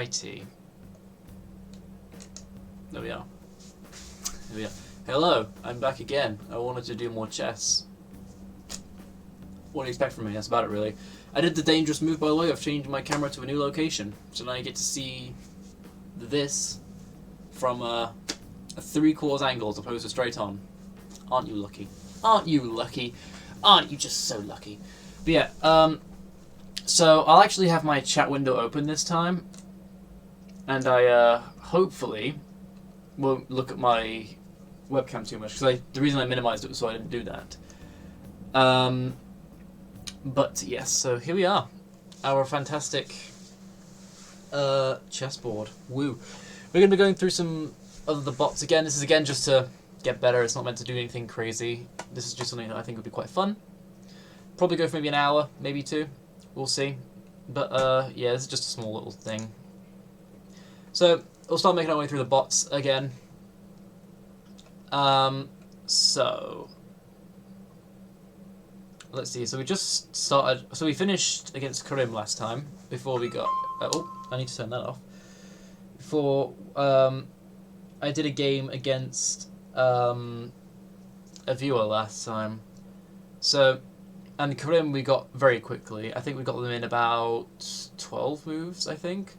Alrighty. There we are. There we are. Hello, I'm back again. I wanted to do more chess. What do you expect from me? That's about it, really. I did the dangerous move, by the way, of changing my camera to a new location. So now you get to see this from a 3/4 angle as opposed to straight on. Aren't you lucky? Aren't you lucky? Aren't you just so lucky? But yeah, so I'll actually have my chat window open this time. And I, hopefully, won't look at my webcam too much. Because the reason I minimized it was so I didn't do that. But yes, so here we are. Our fantastic chessboard. Woo. We're going to be going through some of the bots again. This is again just to get better. It's not meant to do anything crazy. This is just something that I think would be quite fun. Probably go for maybe an hour, maybe 2. We'll see. But yeah, this is just a small little thing. So we'll start making our way through the bots again. So let's see. So we just started. So we finished against Karim last time before we got. Oh, I need to turn that off. Before I did a game against a viewer last time. So and Karim we got very quickly. I think we got them in about 12 moves. I think.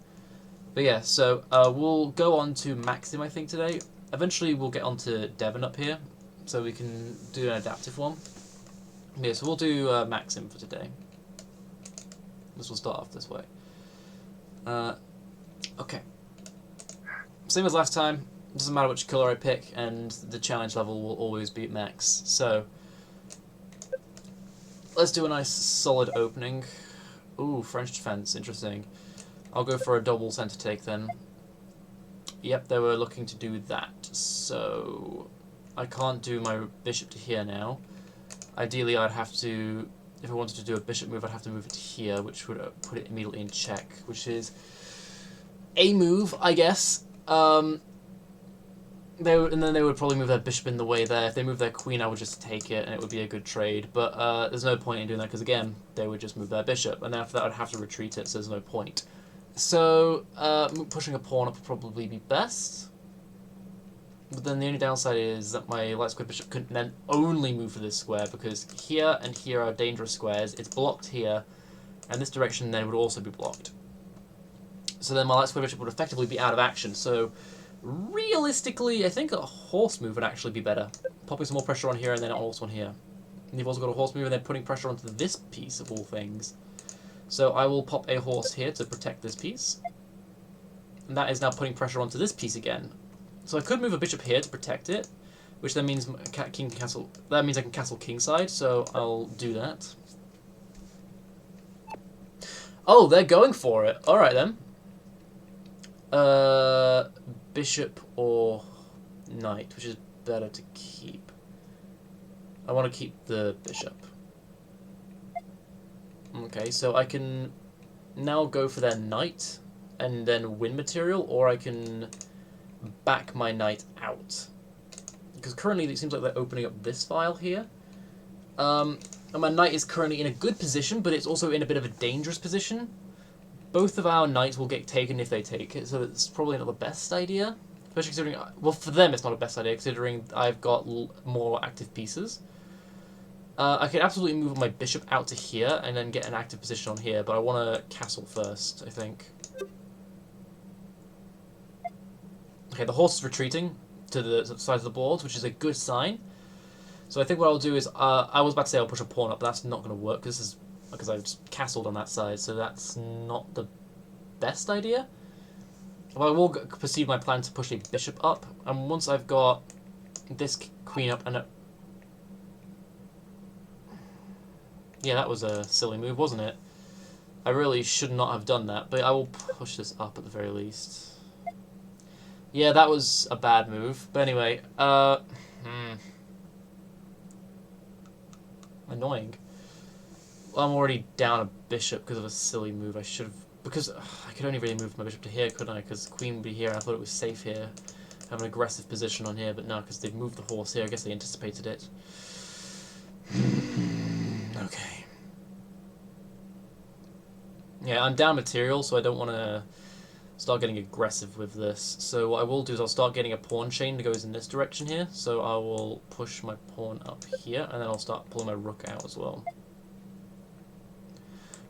But yeah. So we'll go on to Maxim. I think today. Eventually we'll get on to Devon up here, so we can do an adaptive one. Yeah, so we'll do Maxim for today. This will start off this way. Okay. Same as last time, doesn't matter which colour I pick, and the challenge level will always be max. So, let's do a nice solid opening. Ooh, French defence, interesting. I'll go for a double centre take then. Yep, they were looking to do that, so I can't do my bishop to here now. Ideally, I'd have to, if I wanted to do a bishop move, I'd have to move it to here, which would put it immediately in check, which is a move, I guess. And then they would probably move their bishop in the way there. If they move their queen, I would just take it, and it would be a good trade. But there's no point in doing that, because again, they would just move their bishop, and then after that I'd have to retreat it, so there's no point. So, pushing a pawn up would probably be best. But then the only downside is that my light square bishop couldn't then only move for this square, because here and here are dangerous squares. It's blocked here, and this direction then would also be blocked. So then my light square bishop would effectively be out of action. So, realistically, I think a horse move would actually be better. Popping some more pressure on here and then also on here. And you've also got a horse move and then putting pressure onto this piece of all things. So I will pop a horse here to protect this piece. And that is now putting pressure onto this piece again. So I could move a bishop here to protect it, which then means king can castle. That means I can castle kingside, so I'll do that. Oh, they're going for it. All right then. Bishop or knight, which is better to keep. I want to keep the bishop. Okay, so I can now go for their knight and then win material, or I can back my knight out. Because currently it seems like they're opening up this file here. And my knight is currently in a good position, but it's also in a bit of a dangerous position. Both of our knights will get taken if they take it, so it's probably not the best idea. Especially considering, well, for them it's not the best idea, considering I've got more active pieces. I could absolutely move my bishop out to here and then get an active position on here, but I want to castle first, I think. Okay, the horse is retreating to the side of the board, which is a good sign. So I think what I'll do is, I was about to say I'll push a pawn up, but that's not going to work, because I've just castled on that side, so that's not the best idea. Well, I will proceed my plan to push a bishop up, and once I've got this queen up and yeah, that was a silly move, wasn't it? I really should not have done that, but I will push this up at the very least. Yeah, that was a bad move. But anyway, annoying. Well, I'm already down a bishop because of a silly move. I should have... Because I could only really move my bishop to here, couldn't I? Because the queen would be here, and I thought it was safe here. Have an aggressive position on here, but no, because they've moved the horse here. I guess they anticipated it. Okay. Yeah, I'm down material, so I don't want to start getting aggressive with this. So what I will do is I'll start getting a pawn chain that goes in this direction here. So I will push my pawn up here, and then I'll start pulling my rook out as well.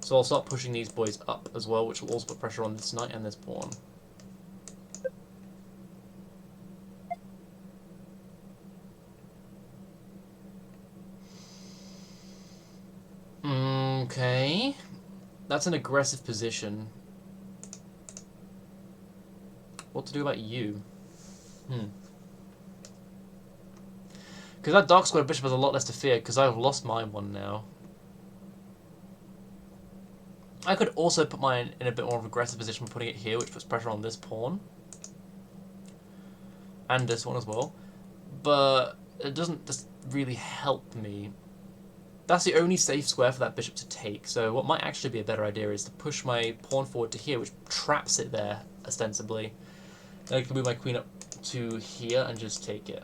So I'll start pushing these boys up as well, which will also put pressure on this knight and this pawn. Okay. That's an aggressive position. What to do about you? Because that dark square bishop has a lot less to fear, because I've lost my one now. I could also put mine in a bit more of an aggressive position by putting it here, which puts pressure on this pawn. And this one as well. But it doesn't just really help me. That's the only safe square for that bishop to take, so what might actually be a better idea is to push my pawn forward to here, which traps it there, ostensibly. Then I can move my queen up to here and just take it.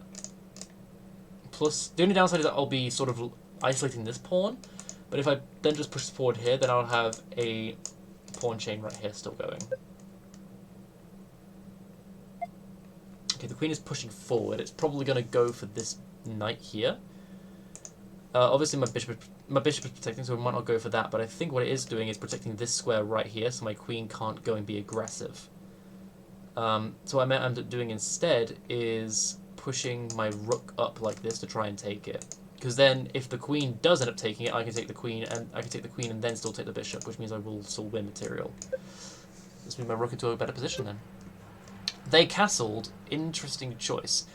Plus, the only downside is that I'll be sort of isolating this pawn, but if I then just push forward here, then I'll have a pawn chain right here still going. Okay, the queen is pushing forward. It's probably going to go for this knight here. Obviously, my bishop is protecting, so we might not go for that. But I think what it is doing is protecting this square right here, so my queen can't go and be aggressive. So what I might end up doing instead is pushing my rook up like this to try and take it. Because then, if the queen does end up taking it, I can take the queen, and then still take the bishop, which means I will still win material. This means my rook into a better position then. They castled. Interesting choice.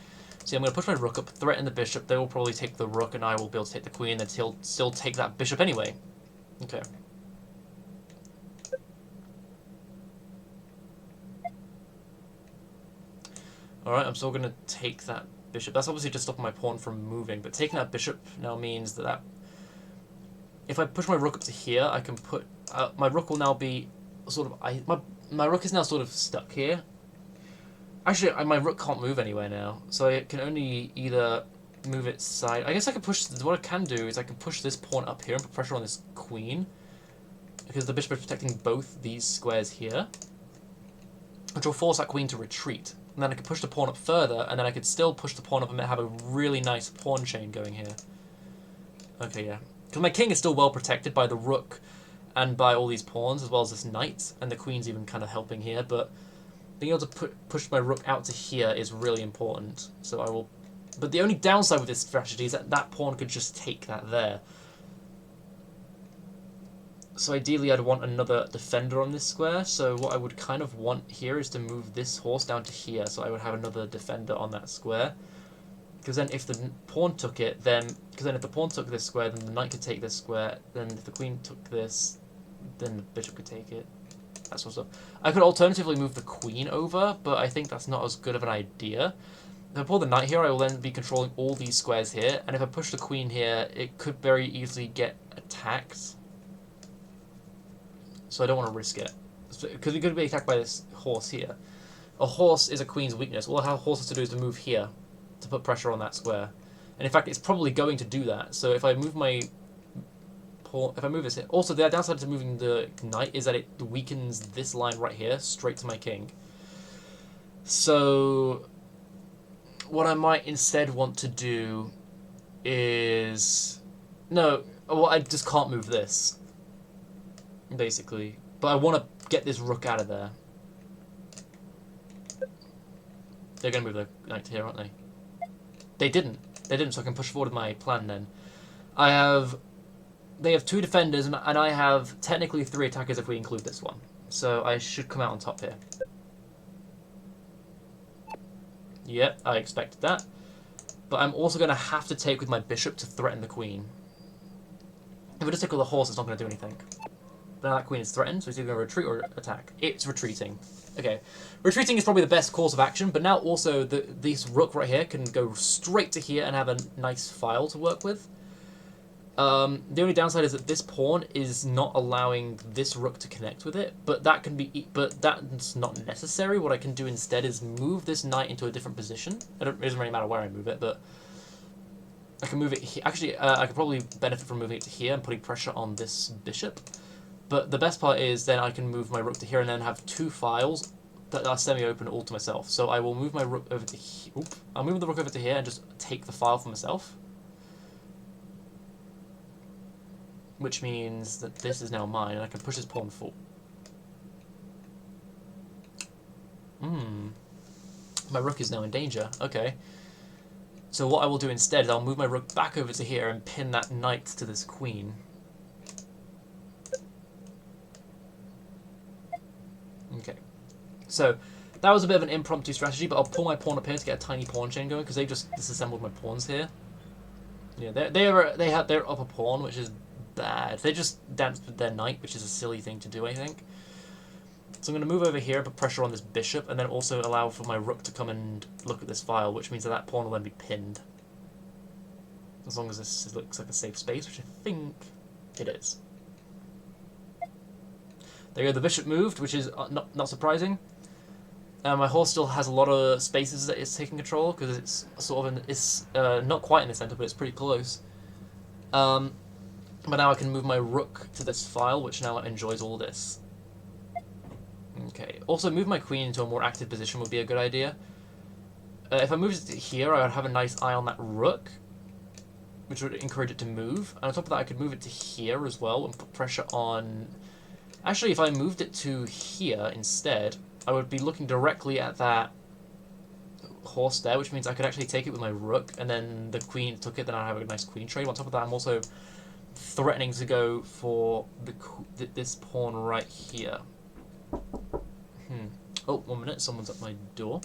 See, I'm going to push my rook up, threaten the bishop. They will probably take the rook, and I will be able to take the queen, and then he'll still take that bishop anyway. Okay. Alright, I'm still going to take that bishop. That's obviously just stopping my pawn from moving, but taking that bishop now means that if I push my rook up to here, I can put... my rook will now be sort of... my rook is now sort of stuck here. Actually, my rook can't move anywhere now, so I can only either move it side. I guess I can push... What I can do is I can push this pawn up here and put pressure on this queen, because the bishop is protecting both these squares here, which will force that queen to retreat. And then I could push the pawn up further, and then I could still push the pawn up and have a really nice pawn chain going here. Okay, yeah. Because my king is still well protected by the rook and by all these pawns, as well as this knight, and the queen's even kind of helping here, but being able to push my rook out to here is really important. So I will... But the only downside with this strategy is that that pawn could just take that there. So ideally I'd want another defender on this square, so what I would kind of want here is to move this horse down to here, so I would have another defender on that square. Because then if the pawn took it, then... Because then if the pawn took this square, then the knight could take this square, then if the queen took this, then the bishop could take it. That sort of stuff. I could alternatively move the queen over, but I think that's not as good of an idea. If I pull the knight here, I will then be controlling all these squares here, and if I push the queen here, it could very easily get attacked. So I don't want to risk it. Because it could be attacked by this horse here. A horse is a queen's weakness. All a horse has to do is to move here to put pressure on that square. And in fact, it's probably going to do that. So if I move my... If I move this here... Also, the downside to moving the knight is that it weakens this line right here straight to my king. So what I might instead want to do is... No, well, I just can't move this, basically. But I want to get this rook out of there. They're going to move the knight here, aren't they? They didn't. They didn't, so I can push forward my plan then. They have two defenders, and I have technically 3 attackers if we include this one. So I should come out on top here. Yep, I expected that. But I'm also going to have to take with my bishop to threaten the queen. If I just take with the horse, it's not going to do anything. Now that queen is threatened, so it's either going to retreat or attack. It's retreating. Okay. Retreating is probably the best course of action, but now also this rook right here can go straight to here and have a nice file to work with. The only downside is that this pawn is not allowing this rook to connect with it, but that can be, but that's not necessary. What I can do instead is move this knight into a different position. It doesn't really matter where I move it, but I can move it here. Actually, I could probably benefit from moving it to here and putting pressure on this bishop. But the best part is then I can move my rook to here and then have 2 files that semi-open all to myself. So I will move my rook over to I'll move the rook over to here and just take the file for myself. Which means that this is now mine, and I can push this pawn full. My rook is now in danger. Okay. So what I will do instead is I'll move my rook back over to here and pin that knight to this queen. Okay. So that was a bit of an impromptu strategy, but I'll pull my pawn up here to get a tiny pawn chain going, because they've just disassembled my pawns here. Yeah, they have their upper pawn, which is bad. They just danced with their knight, which is a silly thing to do, I think. So I'm going to move over here, put pressure on this bishop, and then also allow for my rook to come and look at this file, which means that that pawn will then be pinned. As long as this looks like a safe space, which I think it is. There you go, the bishop moved, which is not surprising. My horse still has a lot of spaces that it's taking control, because it's sort of it's not quite in the center, but it's pretty close. But now I can move my rook to this file, which now enjoys all this. Okay. Also, move my queen into a more active position would be a good idea. If I moved it here, I would have a nice eye on that rook, which would encourage it to move. And on top of that, I could move it to here as well and put pressure on... Actually, if I moved it to here instead, I would be looking directly at that horse there, which means I could actually take it with my rook, and then the queen took it, then I'd have a nice queen trade. On top of that, I'm also threatening to go for this pawn right here. Oh, 1 minute, someone's at my door.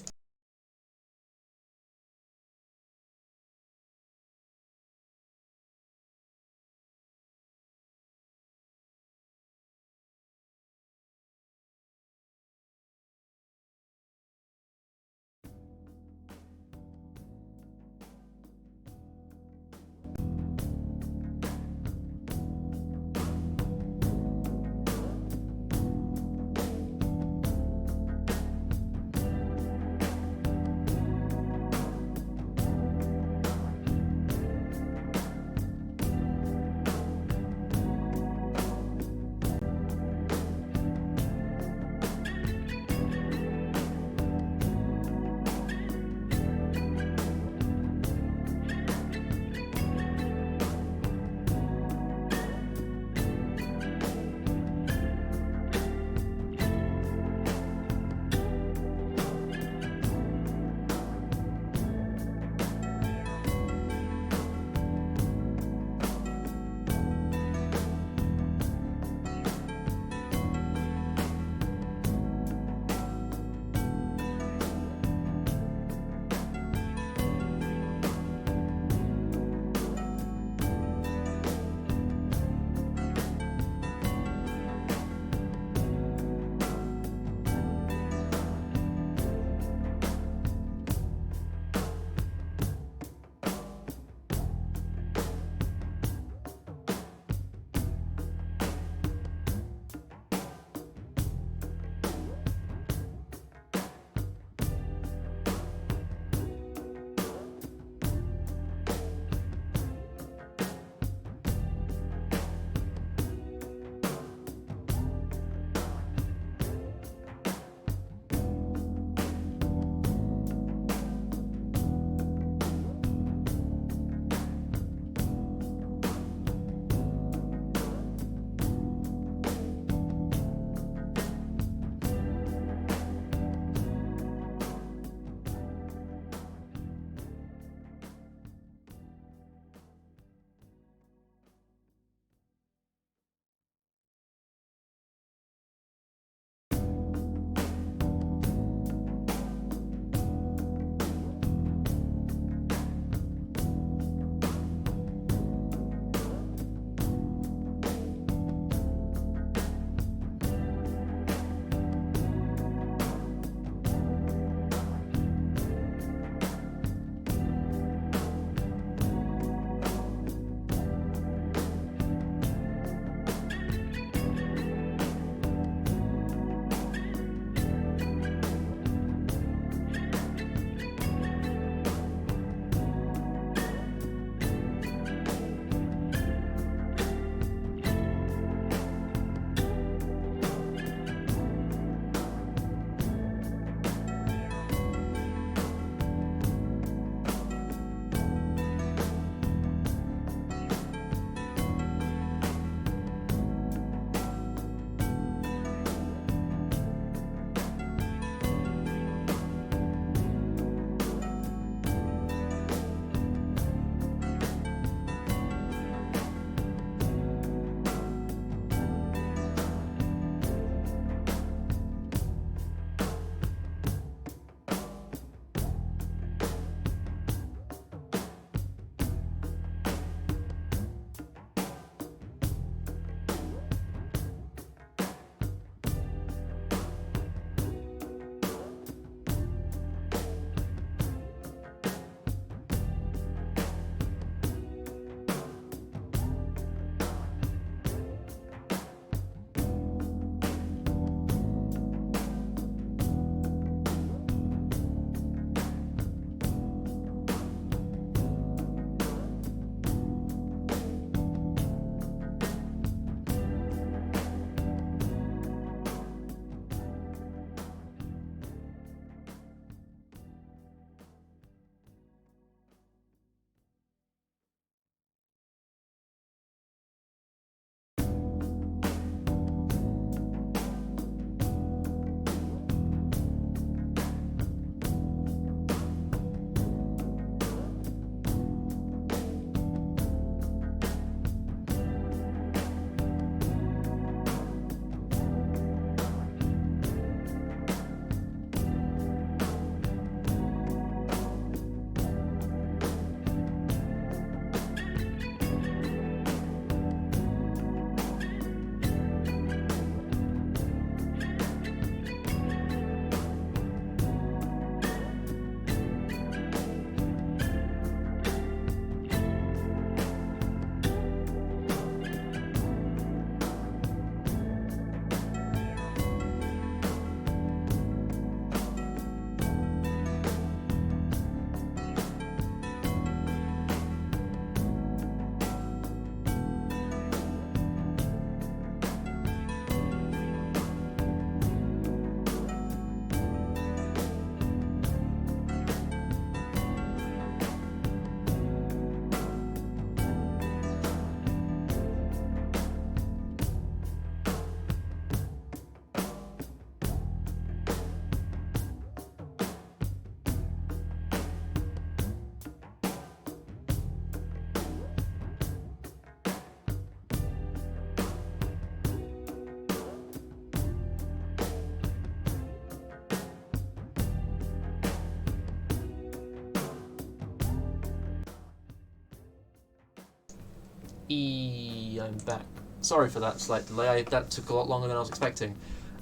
I'm back. Sorry for that slight delay. That took a lot longer than I was expecting.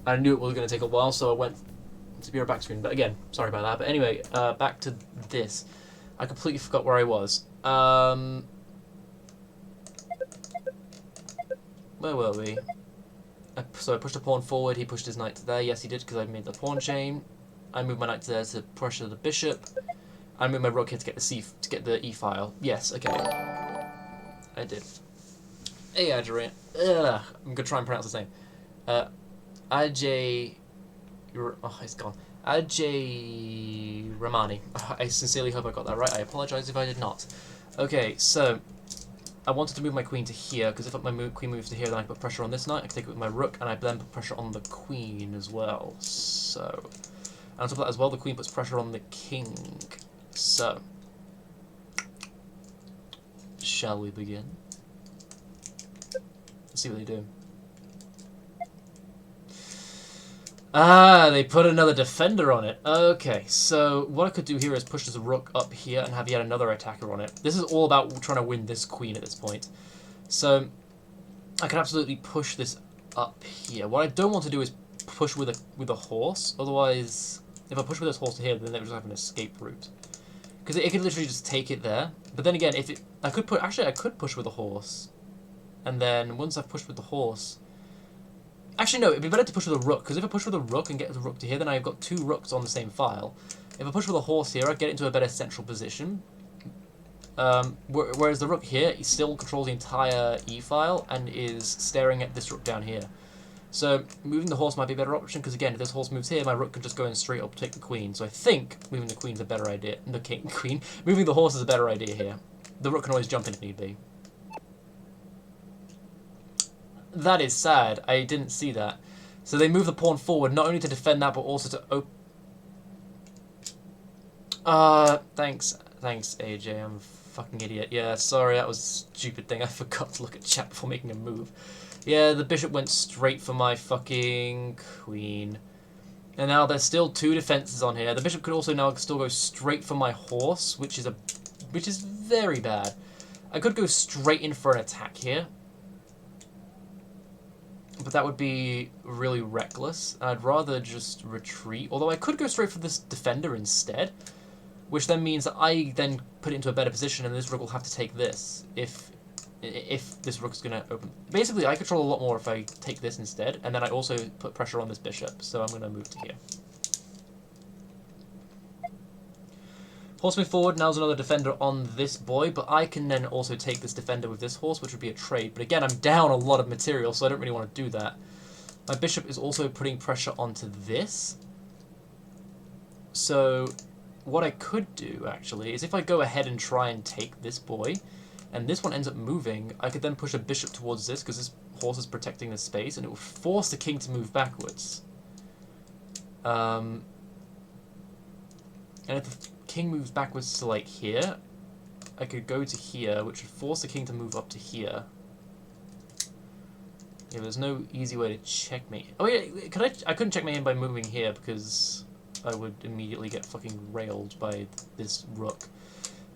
I knew it was going to take a while, so I went to be our back screen. But again, sorry about that. But anyway, back to this. I completely forgot where I was. Where were we? So I pushed a pawn forward. He pushed his knight to there. Yes, he did, because I made the pawn chain. I moved my knight to there to pressure the bishop. I moved my rook here to get the e file. Yes, okay. I did. Hey, Adrian. I'm gonna try and pronounce his name. Ajay. Oh, it's gone. Ajay Ramani. I sincerely hope I got that right. I apologize if I did not. Okay, so I wanted to move my queen to here, because if my queen moves to here, then I put pressure on this knight. I can take it with my rook, and I then put pressure on the queen as well. So, and on top of that as well, the queen puts pressure on the king. So, shall we begin? Let's see what they do. Ah, they put another defender on it. Okay, so what I could do here is push this rook up here and have yet another attacker on it. This is all about trying to win this queen at this point. So I can absolutely push this up here. What I don't want to do is push with a horse. Otherwise, if I push with this horse here, then they would just have an escape route. Because it could literally just take it there. But then again, I could push with a horse. And then once I've pushed with the horse... Actually, no, it'd be better to push with a rook, because if I push with a rook and get the rook to here, then I've got two rooks on the same file. If I push with a horse here, I get into a better central position. Whereas the rook here, he still controls the entire e-file and is staring at this rook down here. So moving the horse might be a better option, because again, if this horse moves here, my rook could just go in straight up, take the queen. So I think moving the queen's a better idea. Moving the horse is a better idea here. The rook can always jump in if need be. That is sad. I didn't see that. So they move the pawn forward, not only to defend that, but also to thanks, AJ. I'm a fucking idiot. Yeah, sorry, that was a stupid thing. I forgot to look at chat before making a move. Yeah, the bishop went straight for my fucking queen. And now there's still two defenses on here. The bishop could also now still go straight for my horse, which is very bad. I could go straight in for an attack here, but that would be really reckless. I'd rather just retreat, although I could go straight for this defender instead, which then means that I then put it into a better position and this rook will have to take this if this rook is going to open. Basically, I control a lot more if I take this instead, and then I also put pressure on this bishop, so I'm going to move to here. Horse move forward, now's another defender on this boy, but I can then also take this defender with this horse, which would be a trade. But again, I'm down a lot of material, so I don't really want to do that. My bishop is also putting pressure onto this. So what I could do, actually, is if I go ahead and try and take this boy, and this one ends up moving, I could then push a bishop towards this, because this horse is protecting this space, and it will force the king to move backwards. And if the king moves backwards to, like, here, I could go to here, which would force the king to move up to here. Yeah, there's no easy way to checkmate. Oh, yeah, I couldn't checkmate him by moving here, because I would immediately get fucking railed by this rook.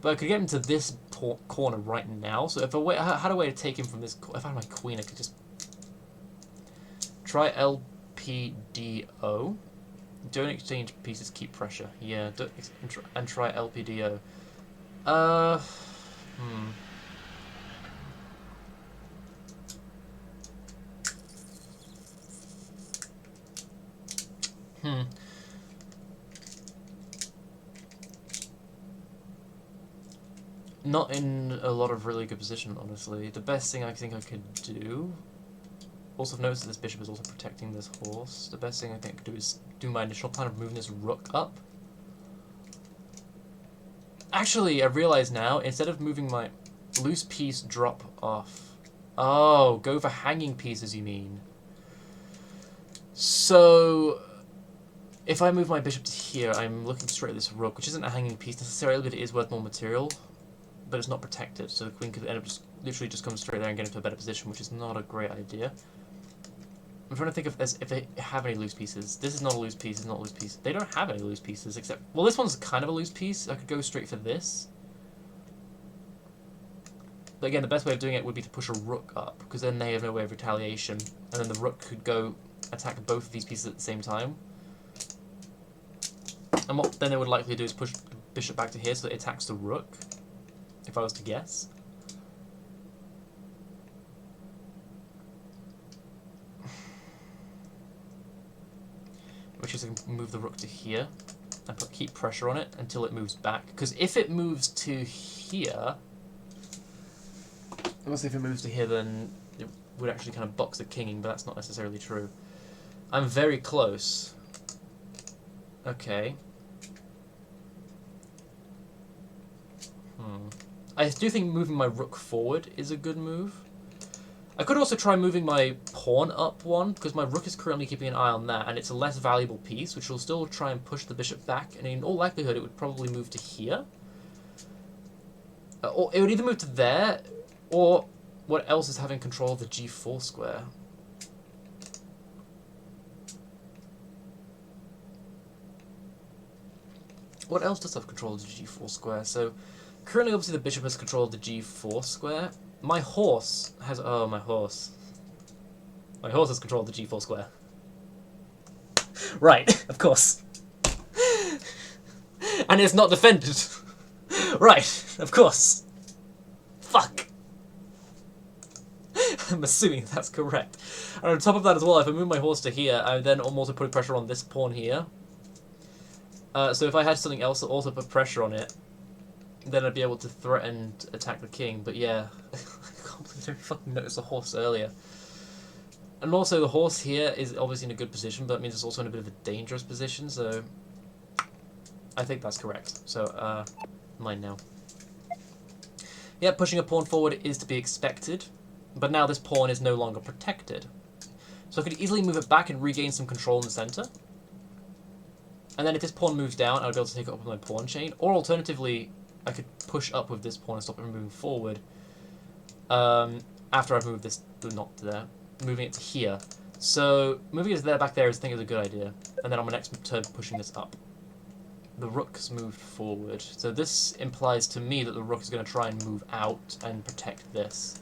But I could get him to this corner right now, so if I had a way to take him from this... If I had my queen, I could just... Try LPDO. Don't exchange pieces, keep pressure. Yeah, and try LPDO. Not in a lot of really good position, honestly. The best thing I think I could do... Also notice that this bishop is also protecting this horse. The best thing I think I could do is do my initial plan of moving this rook up. Actually, I realize now, instead of moving my loose piece, drop off. Oh, go for hanging pieces, you mean. So, if I move my bishop to here, I'm looking straight at this rook, which isn't a hanging piece necessarily, but it is worth more material. But it's not protected, so the queen could end up literally just come straight there and get into a better position, which is not a great idea. I'm trying to think if they have any loose pieces. This is not a loose piece, it's not a loose piece. They don't have any loose pieces, except... Well, this one's kind of a loose piece. I could go straight for this. But again, the best way of doing it would be to push a rook up, because then they have no way of retaliation, and then the rook could go attack both of these pieces at the same time. And what then they would likely do is push the bishop back to here so that it attacks the rook, if I was to guess. Which is I can move the rook to here and keep pressure on it until it moves back. Because if it moves to here, unless if it moves to here, then it would actually kind of box the kinging, but that's not necessarily true. I'm very close. Okay. I do think moving my rook forward is a good move. I could also try moving my pawn up one, because my rook is currently keeping an eye on that, and it's a less valuable piece, which will still try and push the bishop back, and in all likelihood it would probably move to here. Or it would either move to there, or what else is having control of the g4 square? What else does have control of the g4 square? So, currently obviously the bishop has control of the g4 square. My horse has... Oh, my horse. My horse has control of the g4 square. Right, of course. And it's not defended. Right, of course. Fuck. I'm assuming that's correct. And on top of that as well, if I move my horse to here, I then I'm also putting pressure on this pawn here. So if I had something else that also put pressure on it, then I'd be able to threaten to attack the king. But yeah, I can't believe I didn't fucking notice the horse earlier. And also the horse here is obviously in a good position, but it means it's also in a bit of a dangerous position, so I think that's correct. So, mine now. Yeah, pushing a pawn forward is to be expected, but now this pawn is no longer protected. So I could easily move it back and regain some control in the centre. And then if this pawn moves down, I'll be able to take it up with my pawn chain. Or alternatively, I could push up with this pawn and stop it from moving forward. After I've moved this, not there, moving it to here. So moving it to there, back there, I think is a good idea. And then on my next turn, pushing this up. The rook's moved forward. So this implies to me that the rook is going to try and move out and protect this.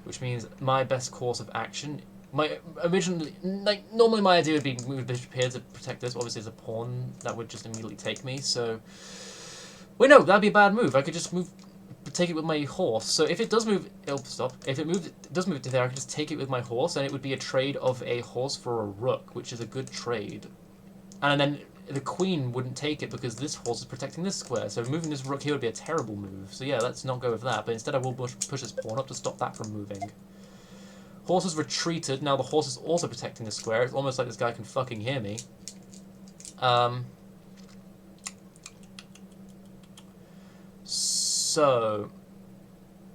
Which means my best course of action... normally my idea would be move the bishop here to protect this. Obviously, as a pawn, that would just immediately take me. So, wait, no, that'd be a bad move. I could just take it with my horse. So if it does move, it'll stop. If it does move to there, I could just take it with my horse, and it would be a trade of a horse for a rook, which is a good trade. And then the queen wouldn't take it because this horse is protecting this square. So moving this rook here would be a terrible move. So yeah, let's not go with that. But instead, I will push this pawn up to stop that from moving. Horse has retreated. Now the horse is also protecting the square. It's almost like this guy can fucking hear me. So,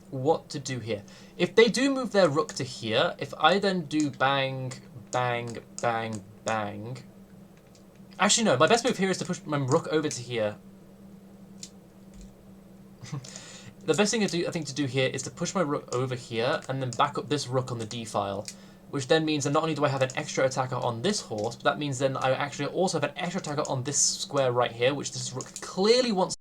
what to do here? If they do move their rook to here, if I then do bang, bang, bang, bang... Actually, no. My best move here is to push my rook over to here. The best thing I think to do here is to push my rook over here and then back up this rook on the d-file, which then means that not only do I have an extra attacker on this horse, but that means then I actually also have an extra attacker on this square right here, which this rook clearly wants